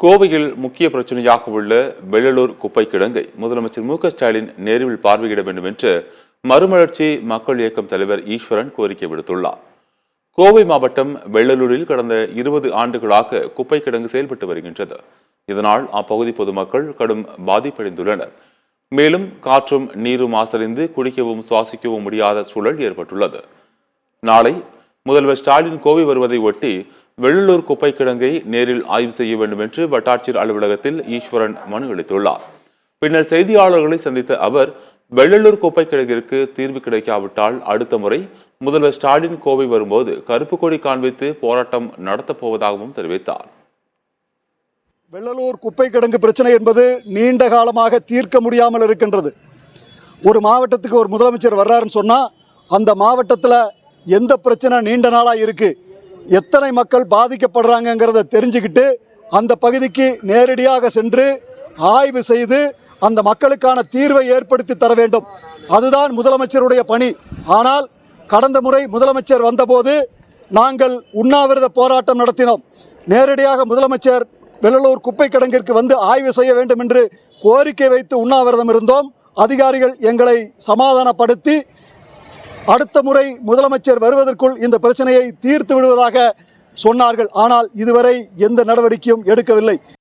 கோவையில் முக்கிய பிரச்சனையாக உள்ள வெள்ளலூர் குப்பை கிடங்கை முதலமைச்சர் மு.க.ஸ்டாலின் நேரில் பார்வையிட வேண்டும் என்று மறுமலர்ச்சி மக்கள் இயக்கம் தலைவர் ஈஸ்வரன் கோரிக்கை விடுத்துள்ளார். கோவை மாவட்டம் வெள்ளலூரில் கடந்த 20 ஆண்டுகளாக குப்பை கிடங்கு செயல்பட்டு வருகின்றது. இதனால் அப்பகுதி பொதுமக்கள் கடும் பாதிப்படைந்துள்ளனர். மேலும் காற்றும் நீரும் மாசடைந்து குடிக்கவும் சுவாசிக்கவும் முடியாத சூழல் ஏற்பட்டுள்ளது. நாளை முதல்வர் ஸ்டாலின் கோவை வருவதை ஒட்டி வெள்ளலூர் குப்பை கிடங்கை நேரில் ஆய்வு செய்ய வேண்டும் என்று வட்டாட்சியர் அலுவலகத்தில் ஈஸ்வரன் மனு அளித்துள்ளார். பின்னர் செய்தியாளர்களை சந்தித்த அவர், வெள்ளலூர் குப்பை கிடங்கிற்கு தீர்வு கிடைக்காவிட்டால் அடுத்த முறை முதல்வர் ஸ்டாலின் கோவை வரும்போது கருப்பு கொடி காண்பித்து போராட்டம் நடத்தப் போவதாகவும் தெரிவித்தார். வெள்ளலூர் குப்பை கிடங்கு பிரச்சனை என்பது நீண்ட காலமாக தீர்க்க முடியாமல் இருக்கின்றது. ஒரு மாவட்டத்துக்கு ஒரு முதலமைச்சர் வர்றாருன்னு சொன்னா அந்த மாவட்டத்தில் எந்த பிரச்சனை நீண்ட நாளா இருக்கு, எத்தனை மக்கள் பாதிக்கப்படுறாங்கிறத தெரிஞ்சுக்கிட்டு அந்த பகுதிக்கு நேரடியாக சென்று ஆய்வு செய்து அந்த மக்களுக்கான தீர்வை ஏற்படுத்தி தர வேண்டும். அதுதான் முதலமைச்சருடைய பணி. ஆனால் கடந்த முறை முதலமைச்சர் வந்தபோது நாங்கள் உண்ணாவிரத போராட்டம் நடத்தினோம். நேரடியாக முதலமைச்சர் வெள்ளலூர் குப்பை கிடங்கிற்கு வந்து ஆய்வு செய்ய வேண்டும் என்று கோரிக்கை வைத்து உண்ணாவிரதம் இருந்தோம். அதிகாரிகள் எங்களை சமாதானப்படுத்தி அடுத்த முறை முதலமைச்சர் வருவதற்குள் இந்த பிரச்சனையை தீர்த்து விடுவதாக சொன்னார்கள். ஆனால் இதுவரை எந்த நடவடிக்கையும் எடுக்கவில்லை.